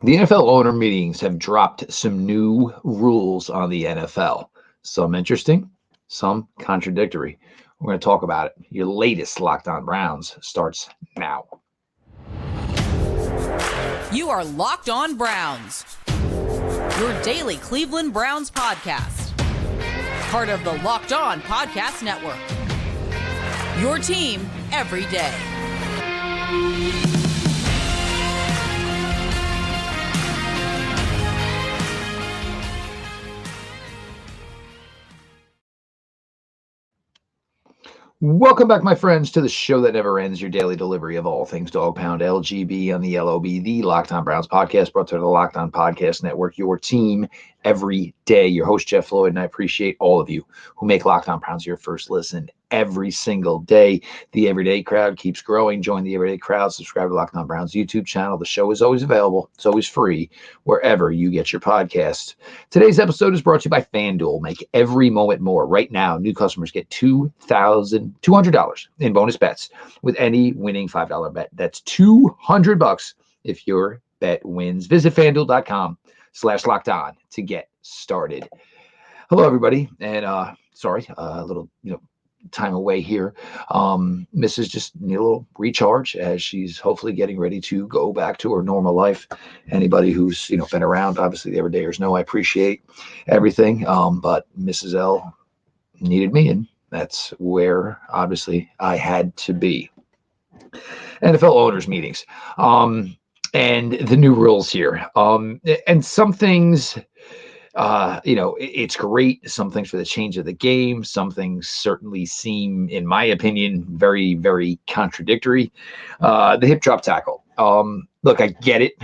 The NFL owner meetings have dropped some new rules on the NFL. Some interesting, some contradictory. We're going to talk about it. Your latest Locked On Browns starts now. You are Locked On Browns, your daily Cleveland Browns podcast. Part of the Locked On Podcast Network. Your team every day. Welcome back, my friends, to the show that never ends, your daily delivery of all things Dog Pound LGB on the LOB, the Locked On Browns podcast, brought to the Locked On Podcast Network, your team every day. Your host, Jeff Floyd, and I appreciate all of you who make Locked On Browns your first listen every single day. The everyday crowd keeps growing. Join the everyday crowd. Subscribe to Locked On Browns YouTube channel. The show is always available. It's always free wherever you get your podcasts. Today's episode is brought to you by FanDuel. Make every moment more. Right now, new customers get $200 in bonus bets with any winning $5 bet. That's $200 if your bet wins. Visit FanDuel.com/locked-on to get started. Hello, everybody, and sorry, a little time away here. Mrs. just need a little recharge as she's hopefully getting ready to go back to her normal life. Anybody who's been around, obviously the everydayers know I appreciate everything. But Mrs. L needed me, and that's where obviously I had to be. NFL owners meetings, and the new rules here, and some things. It's great. Some things for the change of the game. Some things certainly seem, in my opinion, very, very contradictory. The hip drop tackle. Look, I get it.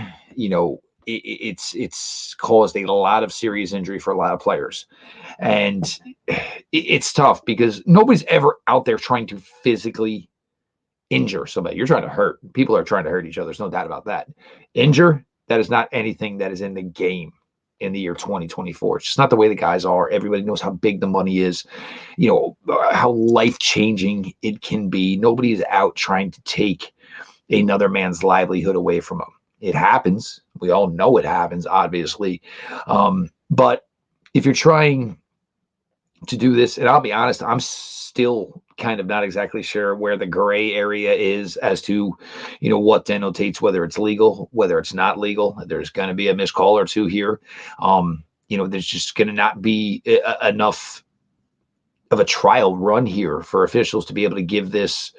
It's caused a lot of serious injury for a lot of players, and it's tough because nobody's ever out there trying to physically injure somebody. You're trying to hurt. People are trying to hurt each other. There's no doubt about that. Injure, that is not anything that is in the game in the year 2024. It's just not the way the guys are. Everybody knows how big the money is, how life-changing it can be. Nobody is out trying to take another man's livelihood away from them. It happens. We all know it happens, obviously. But if you're trying to do this, and I'll be honest, I'm still kind of not exactly sure where the gray area is as to, what denotates whether it's legal, whether it's not legal. There's going to be a missed call or two here. There's just going to not be enough of a trial run here for officials to be able to give this,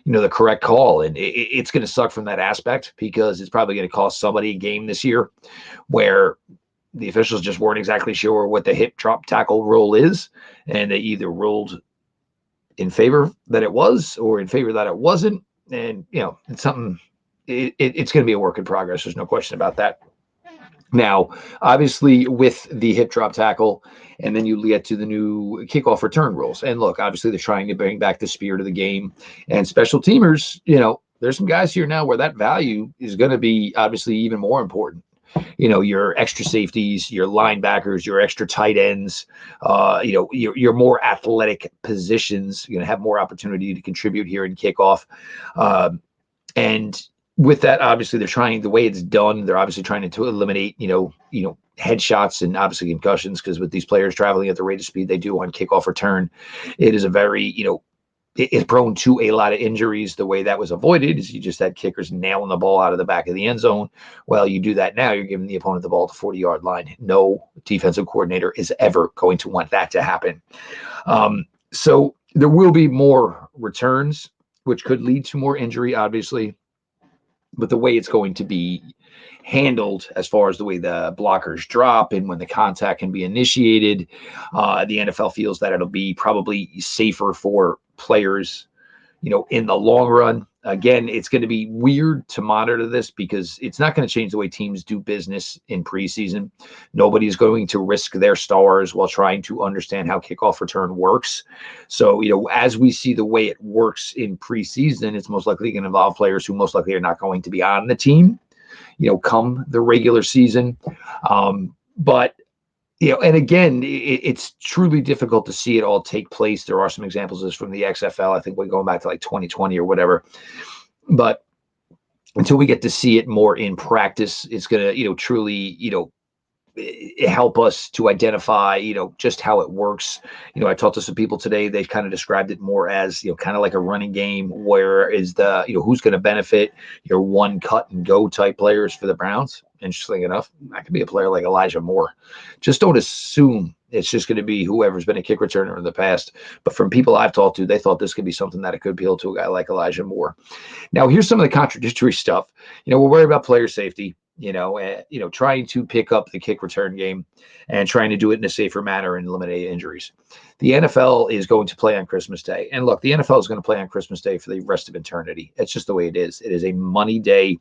the correct call. And it's going to suck from that aspect because it's probably going to cost somebody a game this year where the officials just weren't exactly sure what the hip drop tackle rule is. And they either ruled in favor that it was or in favor that it wasn't. And, it's something, it's going to be a work in progress. There's no question about that. Now, obviously, with the hip drop tackle, and then you get to the new kickoff return rules. And look, obviously, they're trying to bring back the spirit of the game. And special teamers, there's some guys here now where that value is going to be obviously even more important. Your extra safeties, your linebackers, your extra tight ends, your more athletic positions. You're going to have more opportunity to contribute here in kickoff. And with that, obviously, they're trying, the way it's done, they're obviously trying to eliminate, headshots and obviously concussions, because with these players traveling at the rate of speed they do on kickoff return, it is a very, it's prone to a lot of injuries. The way that was avoided is you just had kickers nailing the ball out of the back of the end zone. Well, you do that now, you're giving the opponent the ball at the 40-yard line. No defensive coordinator is ever going to want that to happen. So there will be more returns, which could lead to more injury, obviously. But the way it's going to be handled as far as the way the blockers drop and when the contact can be initiated, the NFL feels that it'll be probably safer for players, in the long run. Again, it's going to be weird to monitor this because it's not going to change the way teams do business in preseason. Nobody's going to risk their stars while trying to understand how kickoff return works. So, as we see the way it works in preseason, it's most likely going to involve players who most likely are not going to be on the team, come the regular season. But and again, it's truly difficult to see it all take place. There are some examples of this from the XFL. I think we're going back to like 2020 or whatever. But until we get to see it more in practice, it's going to, truly, help us to identify, just how it works. I talked to some people today. They kind of described it more as, kind of like a running game, where is the, who's going to benefit your one cut and go type players for the Browns. Interestingly enough, that could be a player like Elijah Moore. Just don't assume it's just going to be whoever's been a kick returner in the past. But from people I've talked to, they thought this could be something that it could appeal to a guy like Elijah Moore. Now, here's some of the contradictory stuff. We're worried about player safety, trying to pick up the kick return game and trying to do it in a safer manner and eliminate injuries. The NFL is going to play on Christmas Day. And look, the NFL is going to play on Christmas Day for the rest of eternity. It's just the way it is. It is a money day.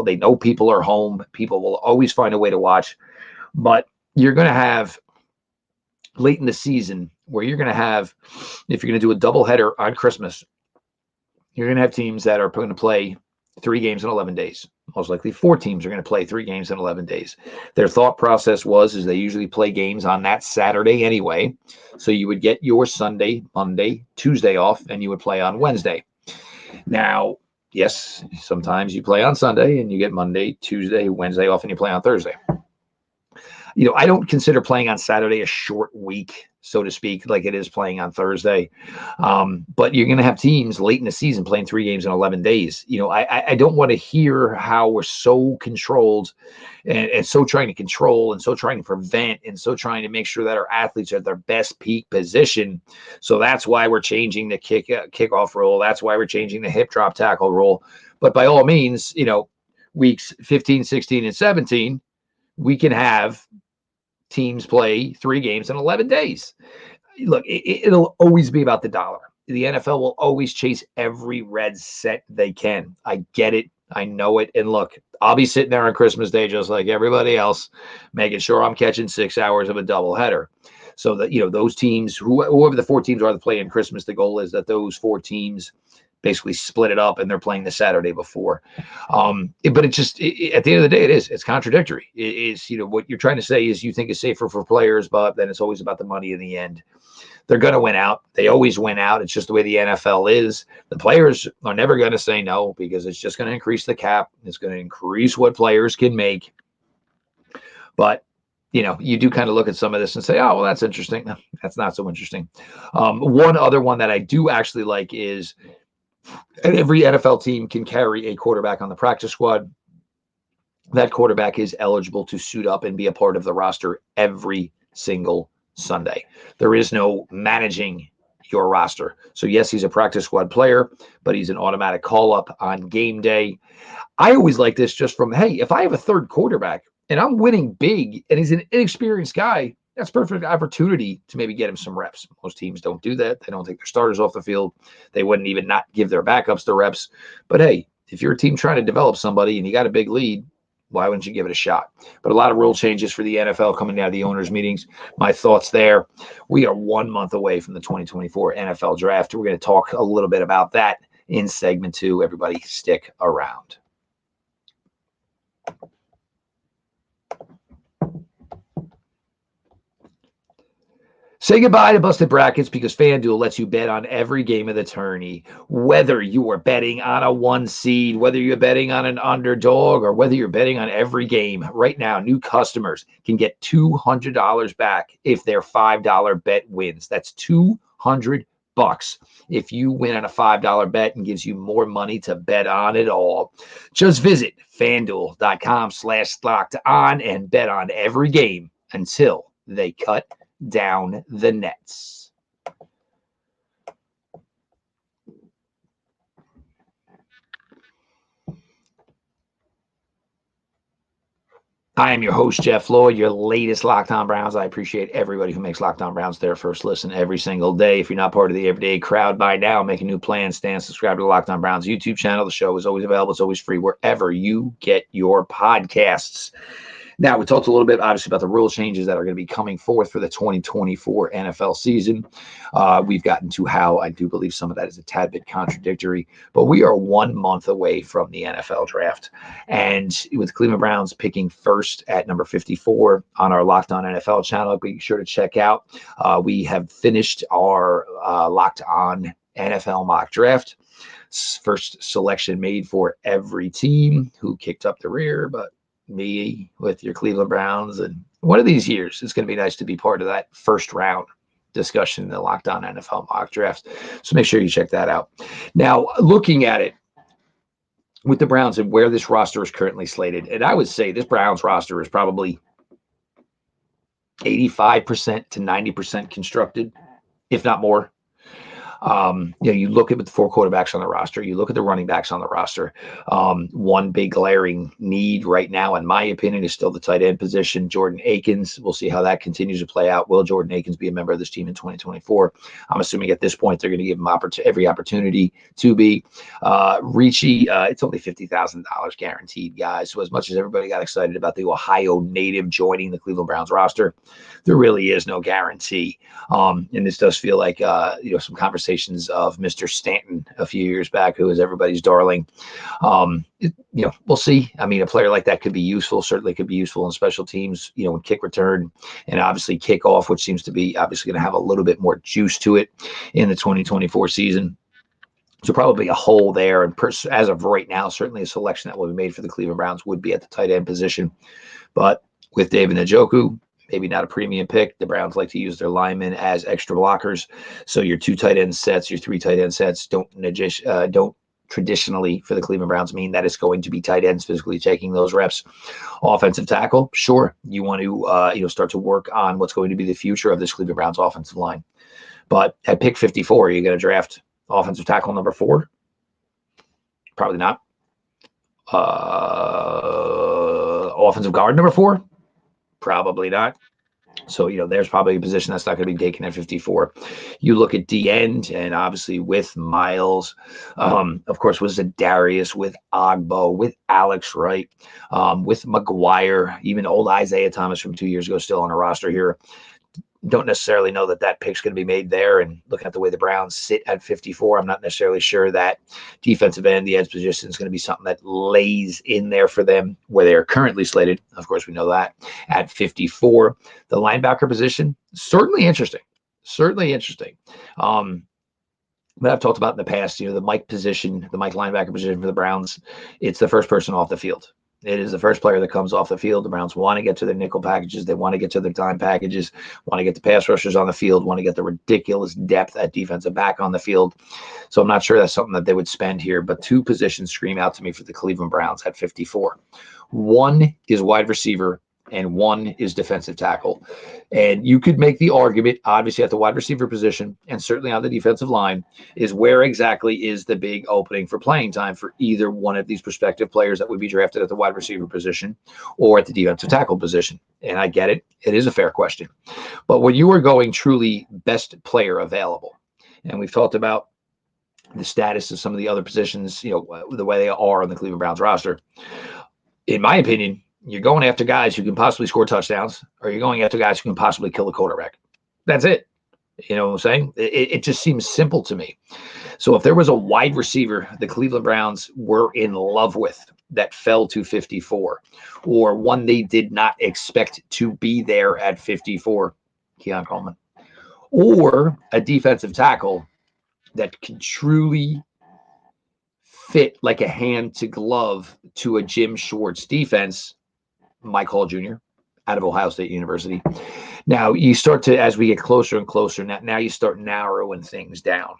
They know people are home. People will always find a way to watch. But you're going to have late in the season where you're going to have, if you're going to do a doubleheader on Christmas, you're going to have teams that are going to play 3 games in 11 days. Most likely 4 teams are going to play 3 games in 11 days. Their thought process is they usually play games on that Saturday anyway. So you would get your Sunday, Monday, Tuesday off, and you would play on Wednesday. Now, yes, sometimes you play on Sunday and you get Monday, Tuesday, Wednesday off, and you play on Thursday. I don't consider playing on Saturday a short week, so to speak, like it is playing on Thursday. But you're going to have teams late in the season playing 3 games in 11 days. I don't want to hear how we're so controlled and so trying to control and so trying to prevent and so trying to make sure that our athletes are at their best peak position. So that's why we're changing the kickoff rule. That's why we're changing the hip drop tackle rule. But by all means, weeks 15, 16, and 17, we can have teams play 3 games in 11 days. Look, it'll always be about the dollar. The NFL will always chase every red cent they can. I get it. I know it. And look, I'll be sitting there on Christmas Day just like everybody else, making sure I'm catching 6 hours of a doubleheader. So that, those teams, whoever the 4 teams are that play in Christmas, the goal is that those 4 teams basically split it up and they're playing the Saturday before. But at the end of the day, it's contradictory. It's, what you're trying to say is you think it's safer for players, but then it's always about the money in the end. They're going to win out. They always win out. It's just the way the NFL is. The players are never going to say no because it's just going to increase the cap. It's going to increase what players can make. But you do kind of look at some of this and say, oh, well, that's interesting. No, that's not so interesting. One other one that I do actually like is, and every NFL team can carry a quarterback on the practice squad. That quarterback is eligible to suit up and be a part of the roster every single Sunday. There is no managing your roster. So yes, he's a practice squad player, but he's an automatic call-up on game day. I always like this just from, hey, if I have a third quarterback and I'm winning big and he's an inexperienced guy, that's perfect opportunity to maybe get him some reps. Most teams don't do that. They don't take their starters off the field. They wouldn't even not give their backups the reps. But hey, if you're a team trying to develop somebody and you got a big lead, why wouldn't you give it a shot? But a lot of rule changes for the NFL coming out of the owners' meetings. My thoughts there. We are 1 month away from the 2024 NFL draft. We're going to talk a little bit about that in segment 2. Everybody stick around. Say goodbye to busted brackets because FanDuel lets you bet on every game of the tourney. Whether you are betting on a 1 seed, whether you're betting on an underdog, or whether you're betting on every game, right now, new customers can get $200 back if their $5 bet wins. That's $200 if you win on a $5 bet and gives you more money to bet on it all. Just visit FanDuel.com/locked-on and bet on every game until they cut down the nets. I am your host, Jeff Floyd, your latest Locked On Browns. I appreciate everybody who makes Locked On Browns their first listen every single day. If you're not part of the everyday crowd by now, make a new plan, stand, subscribe to the Locked On Browns YouTube channel. The show is always available. It's always free wherever you get your podcasts. Now, we talked a little bit, obviously, about the rule changes that are going to be coming forth for the 2024 NFL season. We've gotten to how I do believe some of that is a tad bit contradictory, but we are 1 month away from the NFL draft. And with Cleveland Browns picking first at number 54 on our Locked On NFL channel, be sure to check out. We have finished our Locked On NFL mock draft. first selection made for every team. Who kicked up the rear but me with your Cleveland Browns. And one of these years, it's going to be nice to be part of that first round discussion in the Locked On NFL mock drafts. So make sure you check that out. Now, looking at it with the Browns and where this roster is currently slated, and I would say this Browns roster is probably 85% to 90% constructed, if not more. You look at the 4 quarterbacks on the roster, you look at the running backs on the roster. One big glaring need right now, in my opinion, is still the tight end position. Jordan Akins, we'll see how that continues to play out. Will Jordan Akins be a member of this team in 2024? I'm assuming at this point they're going to give him every opportunity to be. Ricci, it's only $50,000 guaranteed, guys. So as much as everybody got excited about the Ohio native joining the Cleveland Browns roster, there really is no guarantee. And this does feel like some conversations of Mr. Stanton a few years back, who is everybody's darling. We'll see. I mean, a player like that could be useful, certainly could be useful in special teams, in kick return and obviously kickoff, which seems to be obviously going to have a little bit more juice to it in the 2024 season. So probably a hole there. And as of right now, certainly a selection that will be made for the Cleveland Browns would be at the tight end position. But with David Njoku, maybe not a premium pick. The Browns like to use their linemen as extra blockers. So your 2 tight end sets, your 3 tight end sets don't traditionally for the Cleveland Browns mean that it's going to be tight ends physically taking those reps. Offensive tackle, sure. You want to start to work on what's going to be the future of this Cleveland Browns offensive line. But at pick 54, you're going to draft offensive tackle number 4? Probably not. Offensive guard number 4? Probably not. So, there's probably a position that's not going to be taken at 54. You look at D end, and obviously with Miles, of course, with Zadarius, with Ogbo, with Alex Wright, with McGuire, even old Isaiah Thomas from 2 years ago still on a roster here. Don't necessarily know that pick's going to be made there. And looking at the way the Browns sit at 54, I'm not necessarily sure that defensive end, the edge position, is going to be something that lays in there for them where they are currently slated. Of course, we know that at 54. The linebacker position, certainly interesting. But I've talked about in the past, the Mike linebacker position for the Browns, it's the first person off the field. It is the first player that comes off the field. The Browns want to get to their nickel packages. They want to get to their dime packages, want to get the pass rushers on the field, want to get the ridiculous depth at defensive back on the field. So I'm not sure that's something that they would spend here, but 2 positions scream out to me for the Cleveland Browns at 54. One is wide receiver and one is defensive tackle. And you could make the argument, obviously, at the wide receiver position and certainly on the defensive line, is where exactly is the big opening for playing time for either one of these prospective players that would be drafted at the wide receiver position or at the defensive tackle position. And I get it. It is a fair question. But when you are going truly best player available, and we've talked about the status of some of the other positions, the way they are on the Cleveland Browns roster, in my opinion, you're going after guys who can possibly score touchdowns, or you're going after guys who can possibly kill a quarterback. That's it. You know what I'm saying? It just seems simple to me. So if there was a wide receiver the Cleveland Browns were in love with that fell to 54, or one they did not expect to be there at 54, Keon Coleman, or a defensive tackle that can truly fit like a hand to glove to a Jim Schwartz defense, Mike Hall Jr. out of Ohio State University. Now you start to, as we get closer and closer, now you start narrowing things down.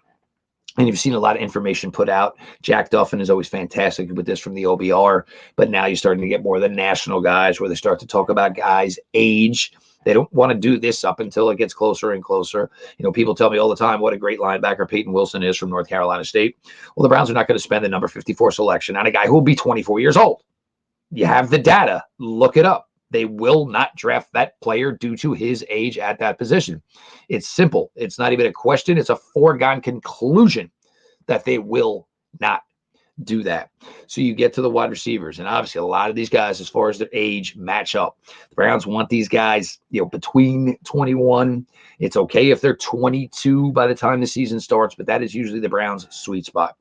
And you've seen a lot of information put out. Jack Duffin is always fantastic with this from the OBR, but now you're starting to get more of the national guys where they start to talk about guys' age. They don't want to do this up until it gets closer and closer. People tell me all the time what a great linebacker Peyton Wilson is from North Carolina State. Well, the Browns are not going to spend the number 54 selection on a guy who will be 24 years old. You have the data. Look it up. They will not draft that player due to his age at that position. It's simple. It's not even a question. It's a foregone conclusion that they will not do that. So you get to the wide receivers, and obviously a lot of these guys, as far as their age, match up. The Browns want these guys, between 21. It's okay if they're 22 by the time the season starts, but that is usually the Browns' sweet spot.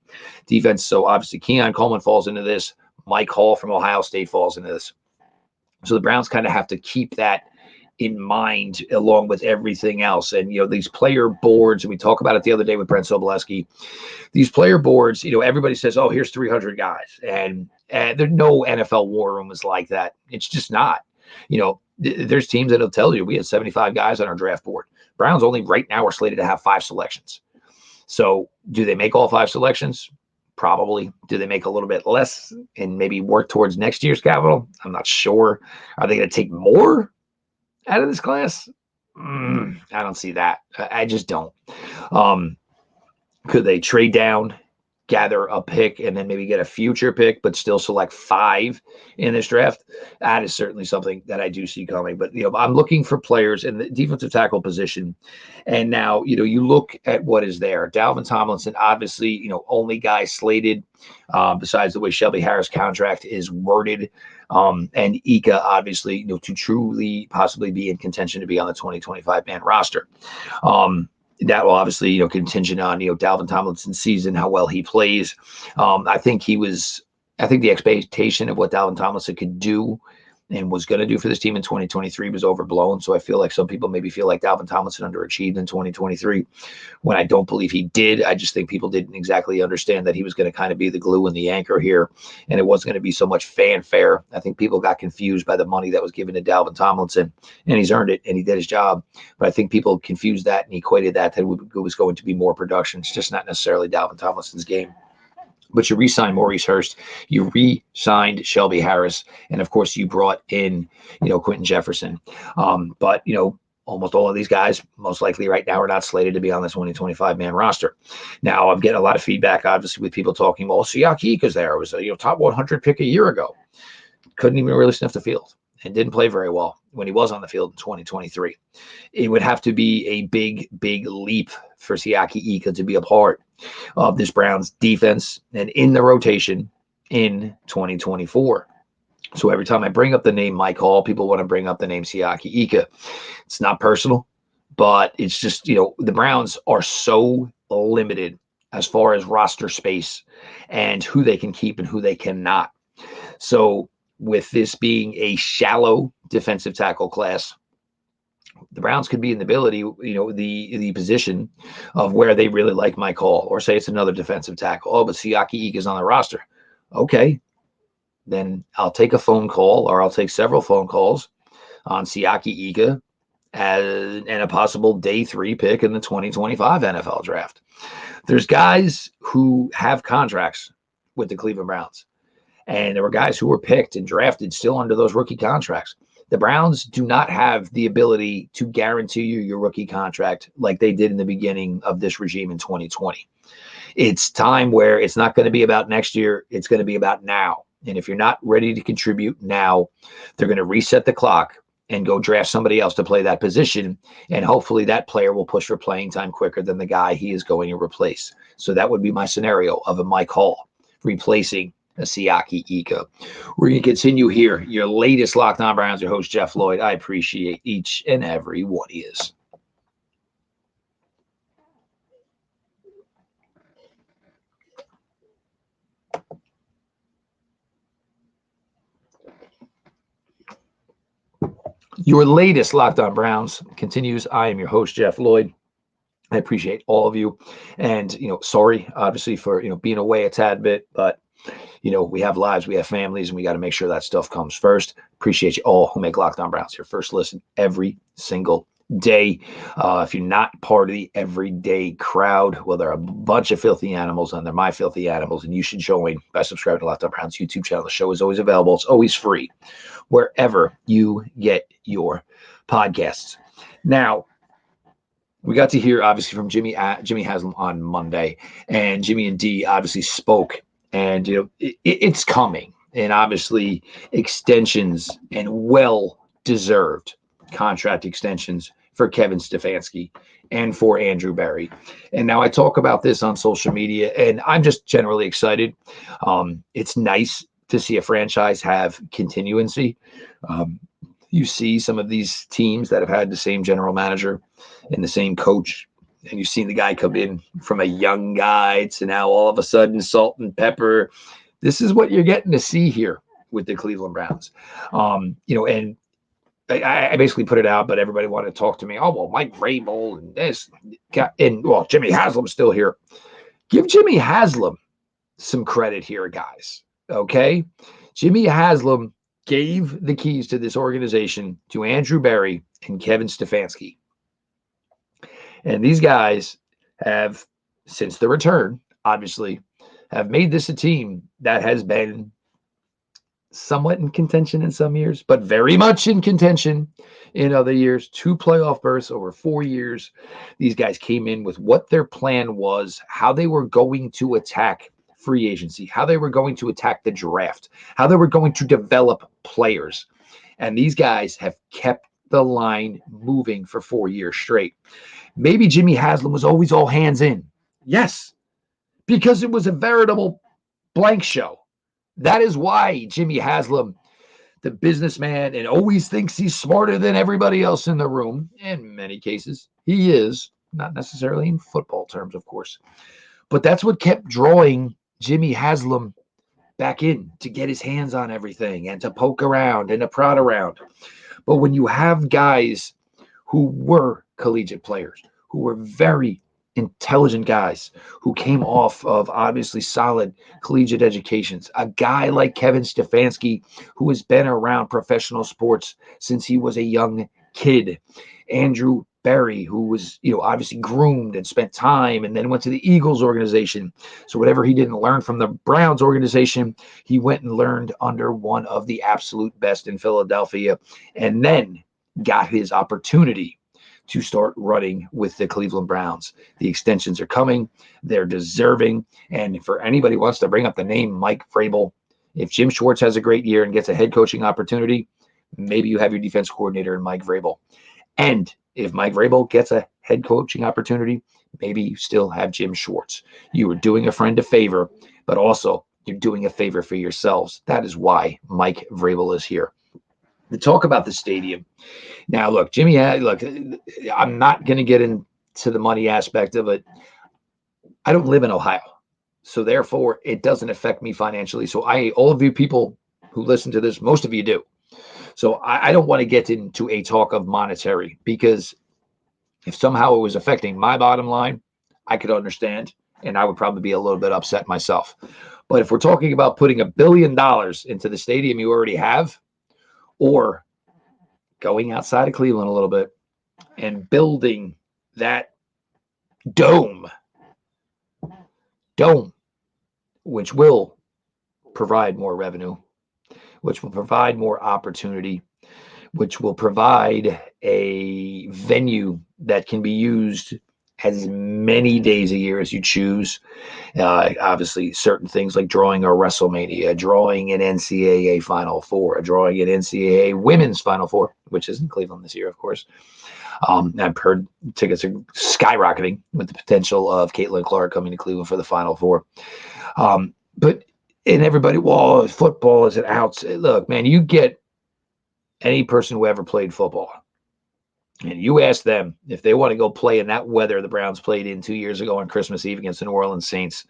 Defense, so obviously Keon Coleman falls into this. Mike Hall from Ohio State falls into this. So the Browns kind of have to keep that in mind along with everything else. And, these player boards, and we talked about it the other day with Brent Sobolewski, these player boards, everybody says, oh, here's 300 guys. And there's no NFL war room is like that. It's just not. There's teams that'll tell you we had 75 guys on our draft board. Browns only right now are slated to have 5 selections. So do they make all 5 selections? Probably. Do they make a little bit less and maybe work towards next year's capital? I'm not sure. Are they going to take more out of this class? I don't see that. I just don't. Could they trade down, gather a pick, and then maybe get a future pick, but still select 5 in this draft? That is certainly something that I do see coming. But, I'm looking for players in the defensive tackle position. And now, you look at what is there. Dalvin Tomlinson, obviously, only guy slated, besides the way Shelby Harris' contract is worded. And Ika, obviously, to truly possibly be in contention to be on the 2025 man roster. That will obviously, contingent on, Dalvin Tomlinson's season, how well he plays. I think the expectation of what Dalvin Tomlinson could do and was going to do for this team in 2023 was overblown. So I feel like some people maybe feel like Dalvin Tomlinson underachieved in 2023 when I don't believe he did. I just think people didn't exactly understand that he was going to kind of be the glue and the anchor here. And it wasn't going to be so much fanfare. I think people got confused by the money that was given to Dalvin Tomlinson, and he's earned it and he did his job. But I think people confused that and equated that it was going to be more production. It's just not necessarily Dalvin Tomlinson's game. But you re-signed Maurice Hurst, you re-signed Shelby Harris, and of course you brought in, Quentin Jefferson. But almost all of these guys, most likely right now, are not slated to be on the 2025 man roster. Now I'm getting a lot of feedback, obviously, with people talking, well, Siaki Ika's there. It was a top 100 pick a year ago. Couldn't even really sniff the field and didn't play very well when he was on the field in 2023. It would have to be a big, big leap for Siaki Ika to be a part of this Browns defense and in the rotation in 2024. So every time I bring up the name Mike Hall, people want to bring up the name Siaki Ika. It's not personal, but it's just, the Browns are so limited as far as roster space and who they can keep and who they cannot. So with this being a shallow defensive tackle class, the Browns could be in the ability, the position of where they really like Mike Hall, or say it's another defensive tackle. Oh, but Siaki Ika is on the roster. Okay, then I'll take a phone call, or I'll take several phone calls on Siaki Ika and a possible day 3 pick in the 2025 NFL draft. There's guys who have contracts with the Cleveland Browns, and there were guys who were picked and drafted still under those rookie contracts. The Browns do not have the ability to guarantee you your rookie contract like they did in the beginning of this regime in 2020. It's time where it's not going to be about next year. It's going to be about now. And if you're not ready to contribute now, they're going to reset the clock and go draft somebody else to play that position. And hopefully that player will push for playing time quicker than the guy he is going to replace. So that would be my scenario of a Mike Hall replacing a Siaki Ika. We're going to continue here. Your latest Locked On Browns, your host, Jeff Lloyd. I appreciate each and every one of you. Your latest Locked On Browns continues. I am your host, Jeff Lloyd. I appreciate all of you. And, sorry, obviously, for, being away a tad bit, but we have lives, we have families, and we got to make sure that stuff comes first. Appreciate you all who make Locked On Browns your first listen every single day. If you're not part of the everyday crowd, well, there are a bunch of filthy animals, and they're my filthy animals, and you should join by subscribing to Locked On Browns YouTube channel. The show is always available. It's always free wherever you get your podcasts. Now, we got to hear, obviously, from Jimmy Haslam on Monday, and Jimmy and D obviously spoke. And, it's coming. And obviously extensions and well-deserved contract extensions for Kevin Stefanski and for Andrew Berry. And now I talk about this on social media, and I'm just generally excited. It's nice to see a franchise have continuancy. You see some of these teams that have had the same general manager and the same coach, and you've seen the guy come in from a young guy to now all of a sudden salt and pepper. This is what you're getting to see here with the Cleveland Browns. And I basically put it out, but everybody wanted to talk to me. Oh, well, Mike Vrabel and this. Well, Jimmy Haslam's still here. Give Jimmy Haslam some credit here, guys. Okay? Jimmy Haslam gave the keys to this organization to Andrew Berry and Kevin Stefanski. And these guys have, since the return, obviously, have made this a team that has been somewhat in contention in some years, but very much in contention in other years. 2 playoff berths over 4 years. These guys came in with what their plan was, how they were going to attack free agency, how they were going to attack the draft, how they were going to develop players. And these guys have kept the line moving for 4 years straight. Maybe Jimmy Haslam was always all hands in. Yes, because it was a veritable blank show. That is why Jimmy Haslam, the businessman, and always thinks he's smarter than everybody else in the room. In many cases, he is. Not necessarily in football terms, of course. But that's what kept drawing Jimmy Haslam back in, to get his hands on everything and to poke around and to prod around. But when you have guys who were collegiate players, who were very intelligent guys, who came off of obviously solid collegiate educations, a guy like Kevin Stefanski, who has been around professional sports since he was a young kid, Andrew Berry, who was, obviously groomed and spent time and then went to the Eagles organization. So whatever he didn't learn from the Browns organization, he went and learned under one of the absolute best in Philadelphia, and then got his opportunity to start running with the Cleveland Browns. The extensions are coming. They're deserving. And for anybody who wants to bring up the name Mike Vrabel, if Jim Schwartz has a great year and gets a head coaching opportunity, maybe you have your defense coordinator in Mike Vrabel. And if Mike Vrabel gets a head coaching opportunity, maybe you still have Jim Schwartz. You are doing a friend a favor, but also you're doing a favor for yourselves. That is why Mike Vrabel is here. To talk about the stadium. Now, look, I'm not going to get into the money aspect of it. I don't live in Ohio, so therefore it doesn't affect me financially. So all of you people who listen to this, most of you do. So I don't want to get into a talk of monetary, because if somehow it was affecting my bottom line, I could understand, and I would probably be a little bit upset myself. But if we're talking about putting $1 billion into the stadium you already have, or going outside of Cleveland a little bit and building that dome, which will provide more revenue, which will provide more opportunity, which will provide a venue that can be used as many days a year as you choose. Obviously, certain things like drawing a WrestleMania, drawing an NCAA Final Four, drawing an NCAA Women's Final Four, which is in Cleveland this year, of course. I've heard tickets are skyrocketing with the potential of Caitlin Clark coming to Cleveland for the Final Four. But everybody, well, football is an out. Look, man, you get any person who ever played football, and you ask them if they want to go play in that weather the Browns played in 2 years ago on Christmas Eve against the New Orleans Saints,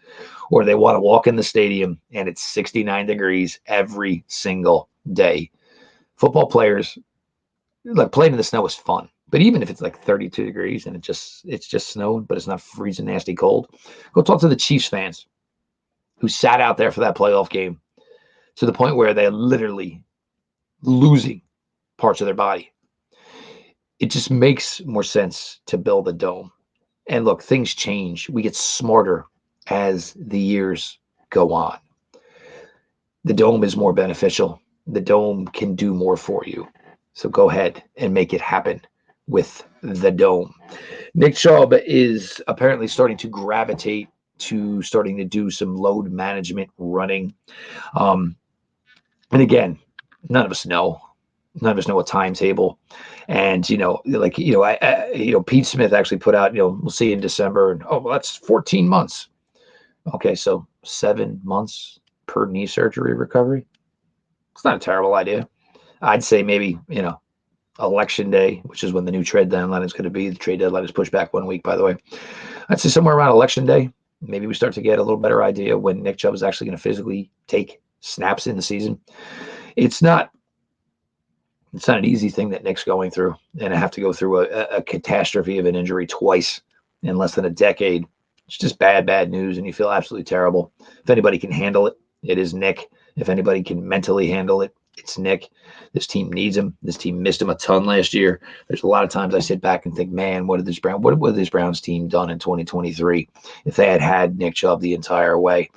or they want to walk in the stadium and it's 69 degrees every single day. Football players, like, playing in the snow is fun. But even if it's like 32 degrees and it's just snowing, but it's not freezing nasty cold, go talk to the Chiefs fans who sat out there for that playoff game to the point where they're literally losing parts of their body. It just makes more sense to build a dome. And look, things change. We get smarter as the years go on. The dome is more beneficial. The dome can do more for you. So go ahead and make it happen with the dome. Nick Chubb is apparently starting to gravitate to starting to do some load management running. And again, none of us know. None of us know a timetable. And, Pete Smith actually put out, we'll see in December. And, that's 14 months. Okay, so 7 months per knee surgery recovery. It's not a terrible idea. I'd say maybe, Election Day, which is when the new trade deadline is going to be. The trade deadline is pushed back 1 week, by the way. I'd say somewhere around Election Day, maybe we start to get a little better idea when Nick Chubb is actually going to physically take snaps in the season. It's not It's not an easy thing that Nick's going through, and I have to go through a catastrophe of an injury twice in less than a decade. It's just bad news, and you feel absolutely terrible. If anybody can handle it, it is Nick. If anybody can mentally handle it, it's Nick. This team needs him. This team missed him a ton last year. There's a lot of times I sit back and think, man, what would this Browns team done in 2023 if they had Nick Chubb the entire way?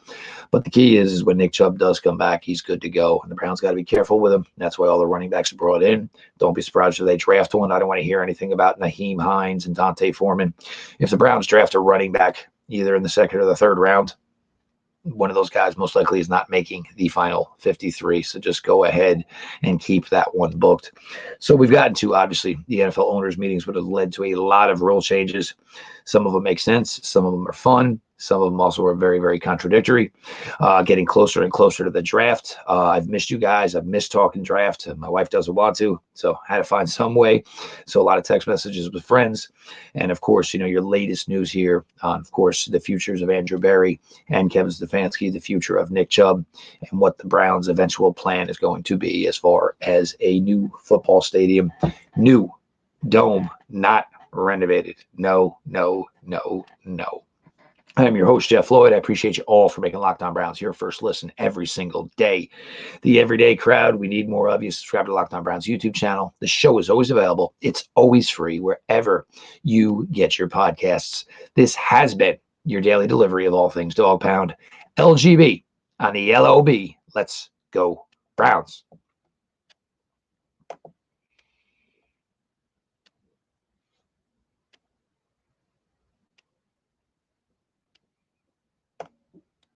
But the key is when Nick Chubb does come back, he's good to go. And the Browns got to be careful with him. That's why all the running backs are brought in. Don't be surprised if they draft one. I don't want to hear anything about Naheem Hines and Dante Foreman. If the Browns draft a running back, either in the second or the third round, one of those guys most likely is not making the final 53. So just go ahead and keep that one booked. So we've gotten to, obviously, the NFL owners meetings would have led to a lot of rule changes. Some of them make sense. Some of them are fun. Some of them also are very, very contradictory. Getting closer and closer to the draft. I've missed you guys. I've missed talking draft. My wife doesn't want to, so I had to find some way. So a lot of text messages with friends. And, of course, your latest news here on, of course, the futures of Andrew Berry and Kevin Stefanski, the future of Nick Chubb, and what the Browns' eventual plan is going to be as far as a new football stadium. New dome, not renovated. No. I am your host, Jeff Floyd. I appreciate you all for making Locked On Browns your first listen every single day. The everyday crowd, we need more of you. Subscribe to Locked On Browns YouTube channel. The show is always available. It's always free wherever you get your podcasts. This has been your daily delivery of all things Dog Pound. LGB on the LOB. Let's go Browns.